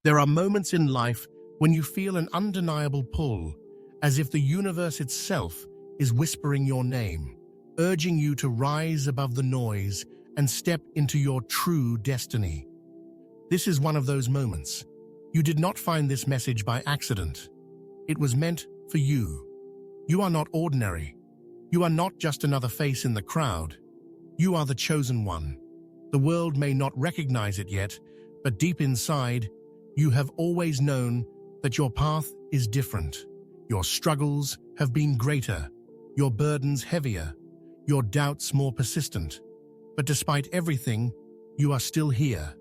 There are moments in life when you feel an undeniable pull, as if the universe itself is whispering your name, urging you to rise above the noise and step into your true destiny. This is one of those moments. You did not find this message by accident. It was meant for you. You are not ordinary. You are not just another face in the crowd. You are the chosen one. The world may not recognize it yet, but deep inside, you have always known that your path is different. Your struggles have been greater, your burdens heavier, your doubts more persistent. But despite everything, you are still here,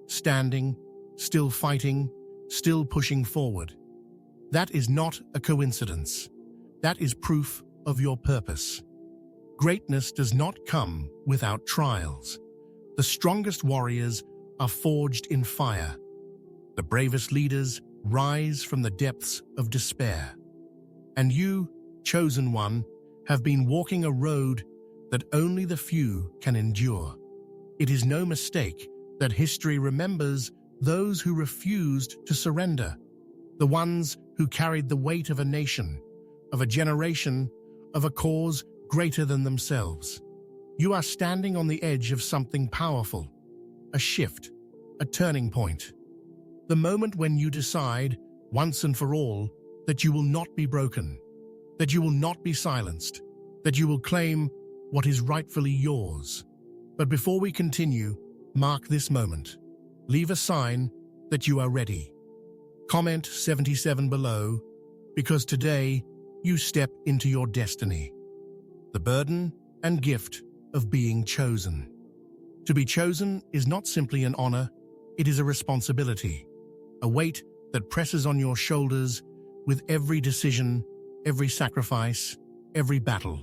standing, still fighting, still pushing forward. That is not a coincidence. That is proof of your purpose. Greatness does not come without trials. The strongest warriors are forged in fire. The bravest leaders rise from the depths of despair. And you, chosen one, have been walking a road that only the few can endure. It is no mistake that history remembers those who refused to surrender, the ones who carried the weight of a nation, of a generation, of a cause greater than themselves. You are standing on the edge of something powerful, a shift, a turning point. The moment when you decide, once and for all, that you will not be broken, that you will not be silenced, that you will claim what is rightfully yours. But before we continue, mark this moment. Leave a sign that you are ready. Comment 77 below, because today you step into your destiny. The burden and gift of being chosen. To be chosen is not simply an honor, it is a responsibility, a weight that presses on your shoulders with every decision, every sacrifice, every battle.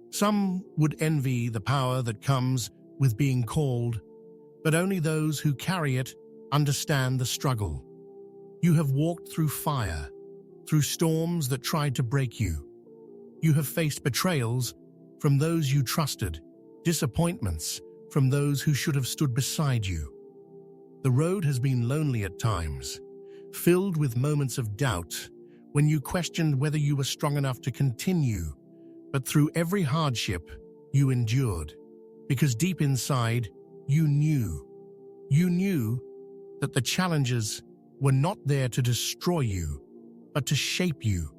Some would envy the power that comes with being called, but only those who carry it understand the struggle. You have walked through fire, through storms that tried to break you. You have faced betrayals from those you trusted, disappointments from those who should have stood beside you. The road has been lonely at times, filled with moments of doubt when you questioned whether you were strong enough to continue. But through every hardship, you endured, because deep inside, you knew that the challenges were not there to destroy you, but to shape you.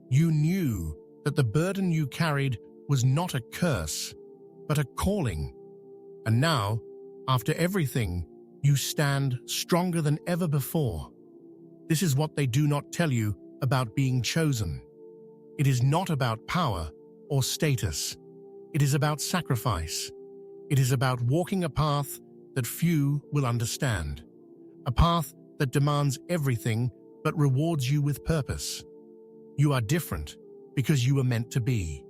You knew that the burden you carried was not a curse, but a calling. And now, after everything, you stand stronger than ever before. This is what they do not tell you about being chosen. It is not about power or status. It is about sacrifice. It is about walking a path that few will understand. A path that demands everything but rewards you with purpose. You are different because you were meant to be.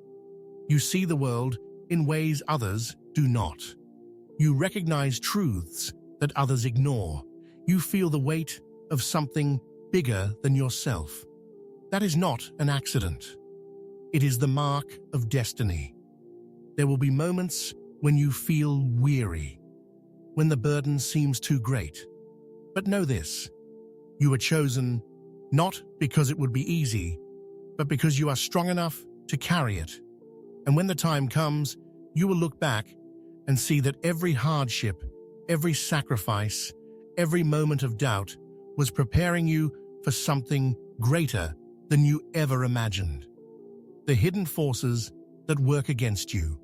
You see the world in ways others do not. You recognize truths that others ignore. You feel the weight of something bigger than yourself. That is not an accident. It is the mark of destiny. There will be moments when you feel weary, when the burden seems too great. But know this, you were chosen not because it would be easy, but because you are strong enough to carry it. And when the time comes, you will look back and see that every hardship, every sacrifice, every moment of doubt was preparing you for something greater than you ever imagined. The hidden forces that work against you.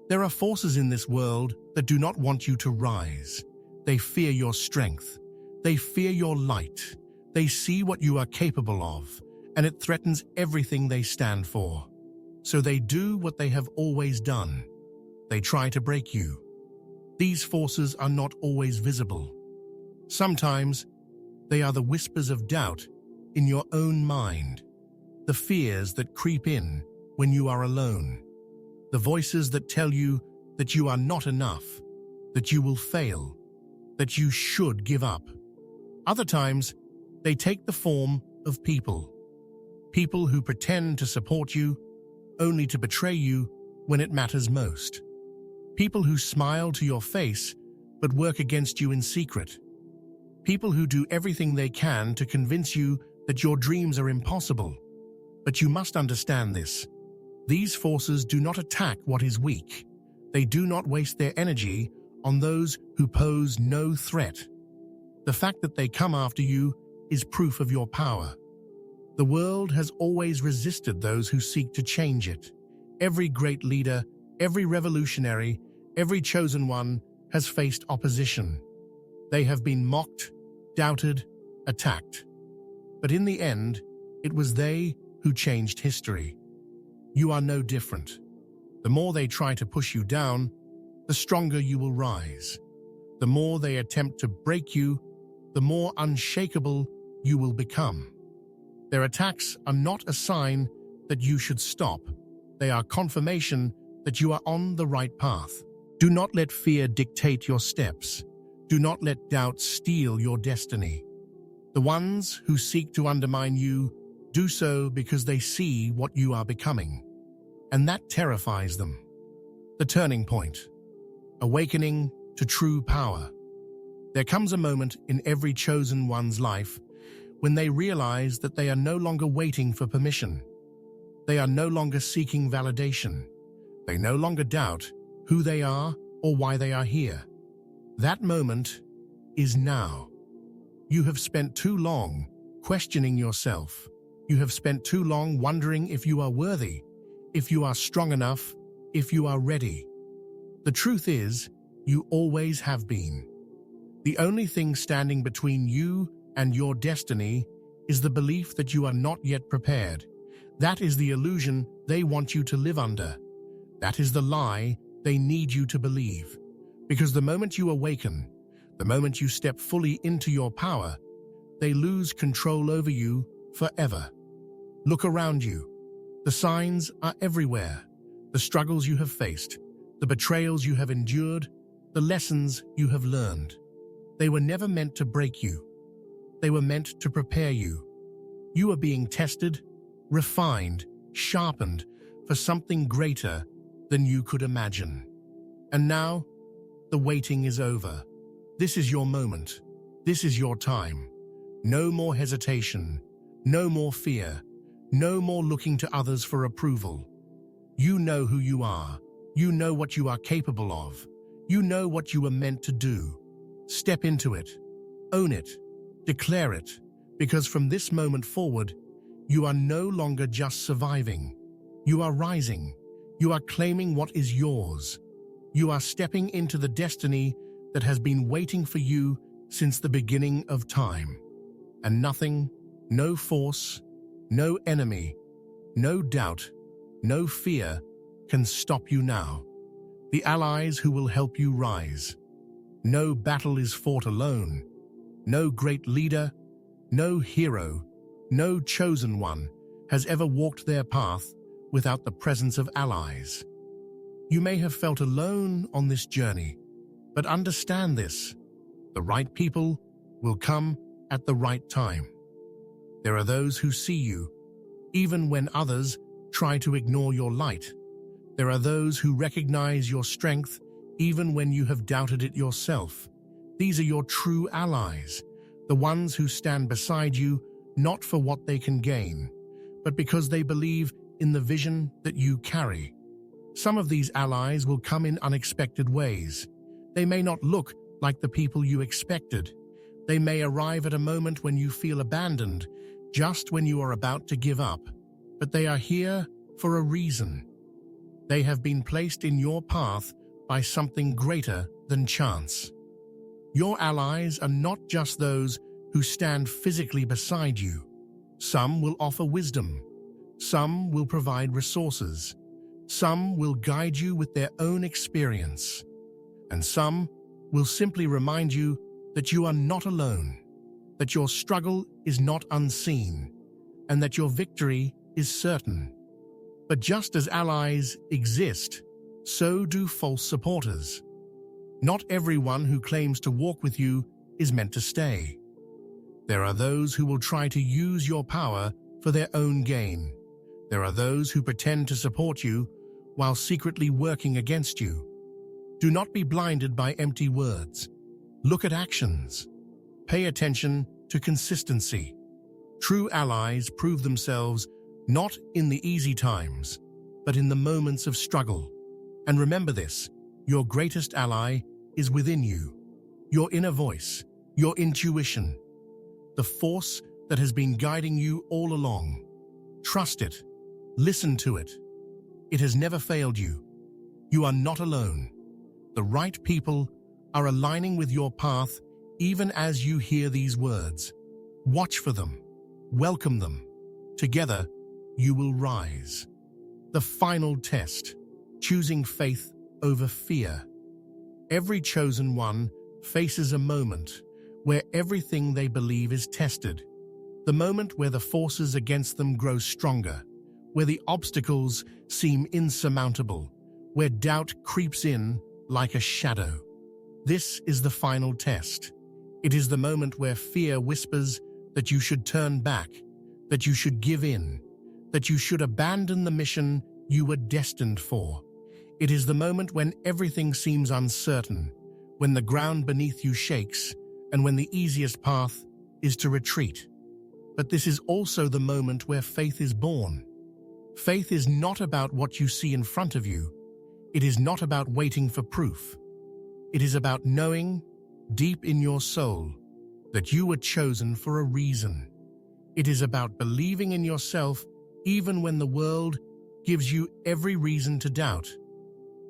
There are forces in this world that do not want you to rise. They fear your strength. They fear your light. They see what you are capable of, and it threatens everything they stand for. So they do what they have always done. They try to break you. These forces are not always visible. Sometimes they are the whispers of doubt in your own mind, the fears that creep in when you are alone, the voices that tell you that you are not enough, that you will fail, that you should give up. Other times, they take the form of people who pretend to support you, only to betray you when it matters most. People who smile to your face but work against you in secret. People who do everything they can to convince you that your dreams are impossible. But you must understand this. These forces do not attack what is weak. They do not waste their energy on those who pose no threat. The fact that they come after you is proof of your power. The world has always resisted those who seek to change it. Every great leader, every revolutionary, every chosen one has faced opposition. They have been mocked, doubted, attacked. But in the end, it was they who changed history. You are no different. The more they try to push you down, the stronger you will rise. The more they attempt to break you, the more unshakable you will become. Their attacks are not a sign that you should stop. They are confirmation that you are on the right path. Do not let fear dictate your steps. Do not let doubt steal your destiny. The ones who seek to undermine you do so because they see what you are becoming, and that terrifies them. The turning point. Awakening to true power. There comes a moment in every chosen one's life when they realize that they are no longer waiting for permission. They are no longer seeking validation. They no longer doubt who they are or why they are here. That moment is now. You have spent too long questioning yourself. You have spent too long wondering if you are worthy, if you are strong enough, if you are ready. The truth is, you always have been. The only thing standing between you and your destiny is the belief that you are not yet prepared. That is the illusion they want you to live under. That is the lie they need you to believe. Because the moment you awaken, the moment you step fully into your power, they lose control over you forever. Look around you. The signs are everywhere. The struggles you have faced, the betrayals you have endured, the lessons you have learned. They were never meant to break you. They were meant to prepare you. You are being tested, refined, sharpened for something greater than you could imagine. And now, the waiting is over. This is your moment. This is your time. No more hesitation. No more fear. No more looking to others for approval. You know who you are. You know what you are capable of. You know what you were meant to do. Step into it. Own it. Declare it. Because from this moment forward, you are no longer just surviving. You are rising. You are claiming what is yours. You are stepping into the destiny that has been waiting for you since the beginning of time. And nothing, no force, no enemy, no doubt, no fear can stop you now. The allies who will help you rise. No battle is fought alone. No great leader, no hero, no chosen one has ever walked their path without the presence of allies. You may have felt alone on this journey, but understand this: the right people will come at the right time. There are those who see you, even when others try to ignore your light. There are those who recognize your strength, even when you have doubted it yourself. These are your true allies, the ones who stand beside you not for what they can gain, but because they believe in the vision that you carry. Some of these allies will come in unexpected ways. They may not look like the people you expected. They may arrive at a moment when you feel abandoned, just when you are about to give up. But they are here for a reason. They have been placed in your path by something greater than chance. Your allies are not just those who stand physically beside you. Some will offer wisdom. Some will provide resources. Some will guide you with their own experience. And some will simply remind you that you are not alone, that your struggle is not unseen, and that your victory is certain. But just as allies exist, so do false supporters. Not everyone who claims to walk with you is meant to stay. There are those who will try to use your power for their own gain. There are those who pretend to support you while secretly working against you. Do not be blinded by empty words. Look at actions. Pay attention to consistency. True allies prove themselves not in the easy times, but in the moments of struggle. And remember this, your greatest ally is within you. Your inner voice, your intuition, the force that has been guiding you all along. Trust it. Listen to it. It has never failed you. You are not alone. The right people are aligning with your path even as you hear these words. Watch for them. Welcome them. Together, you will rise. The final test, choosing faith over fear. Every chosen one faces a moment where everything they believe is tested. The moment where the forces against them grow stronger, where the obstacles seem insurmountable, where doubt creeps in like a shadow. This is the final test. It is the moment where fear whispers that you should turn back, that you should give in, that you should abandon the mission you were destined for. It is the moment when everything seems uncertain, when the ground beneath you shakes, and when the easiest path is to retreat. But this is also the moment where faith is born. Faith is not about what you see in front of you. It is not about waiting for proof. It is about knowing, deep in your soul, that you were chosen for a reason. It is about believing in yourself even when the world gives you every reason to doubt.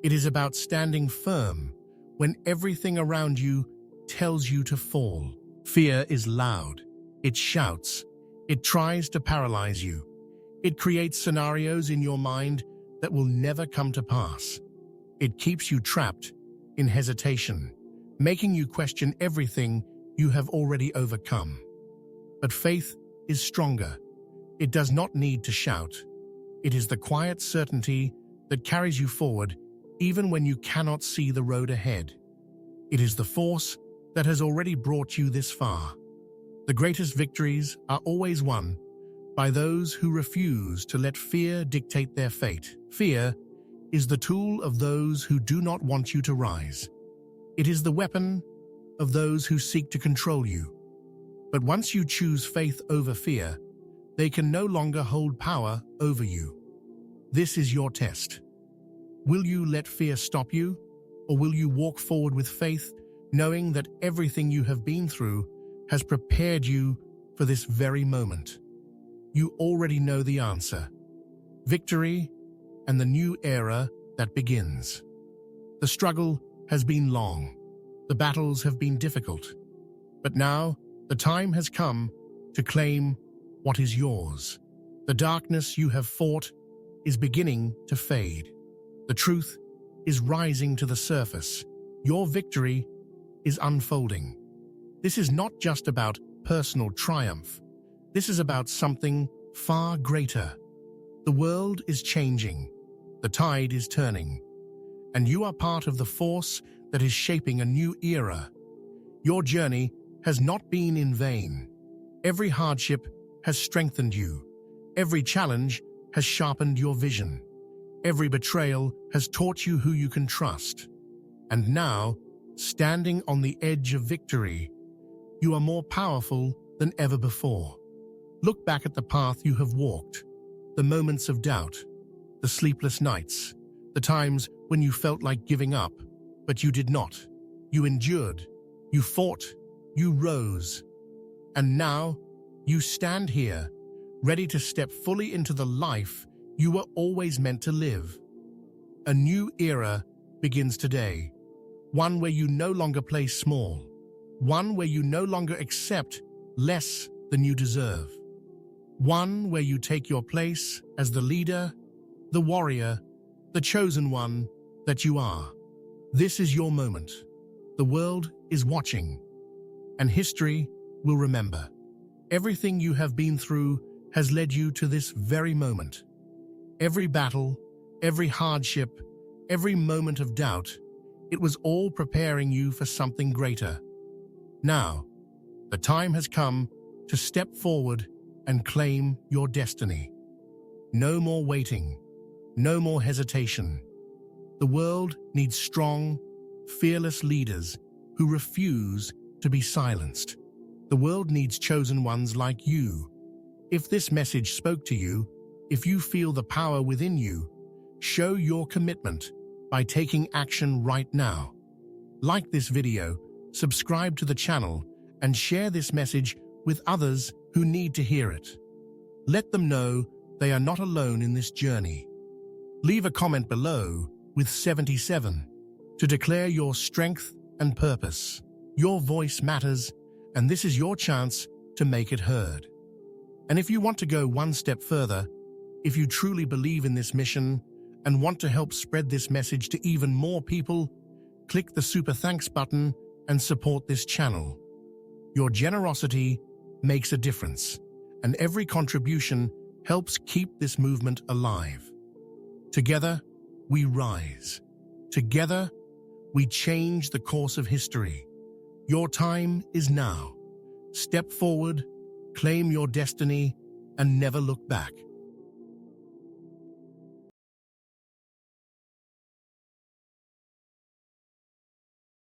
It is about standing firm when everything around you tells you to fall. Fear is loud. It shouts. It tries to paralyze you. It creates scenarios in your mind that will never come to pass. It keeps you trapped in hesitation, making you question everything you have already overcome. But faith is stronger. It does not need to shout. It is the quiet certainty that carries you forward even when you cannot see the road ahead. It is the force that has already brought you this far. The greatest victories are always won by those who refuse to let fear dictate their fate. Fear is the tool of those who do not want you to rise. It is the weapon of those who seek to control you. But once you choose faith over fear, they can no longer hold power over you. This is your test. Will you let fear stop you, or will you walk forward with faith, knowing that everything you have been through has prepared you for this very moment? You already know the answer. Victory and the new era that begins. The struggle has been long. The battles have been difficult. But now, the time has come to claim what is yours. The darkness you have fought is beginning to fade. The truth is rising to the surface. Your victory is unfolding. This is not just about personal triumph. This is about something far greater. The world is changing. The tide is turning. And you are part of the force that is shaping a new era. Your journey has not been in vain. Every hardship has strengthened you. Every challenge has sharpened your vision. Every betrayal has taught you who you can trust. And now, standing on the edge of victory, you are more powerful than ever before. Look back at the path you have walked, the moments of doubt, the sleepless nights, the times when you felt like giving up, but you did not. You endured, you fought, you rose. And now, you stand here, ready to step fully into the life you were always meant to live. A new era begins today, one where you no longer play small, one where you no longer accept less than you deserve, one where you take your place as the leader, the warrior, the chosen one that you are. This is your moment. The world is watching, and history will remember. Everything you have been through has led you to this very moment. Every battle, every hardship, every moment of doubt, it was all preparing you for something greater. Now, the time has come to step forward and claim your destiny. No more waiting, no more hesitation. The world needs strong, fearless leaders who refuse to be silenced. The world needs chosen ones like you. If this message spoke to you, if you feel the power within you, show your commitment by taking action right now. Like this video, subscribe to the channel, and share this message with others who need to hear it. Let them know they are not alone in this journey. Leave a comment below with 77 to declare your strength and purpose. Your voice matters, and this is your chance to make it heard. And if you want to go one step further, if you truly believe in this mission and want to help spread this message to even more people, click the Super Thanks button and support this channel. Your generosity makes a difference, and every contribution helps keep this movement alive. Together, we rise. Together, we change the course of history. Your time is now. Step forward, claim your destiny, and never look back.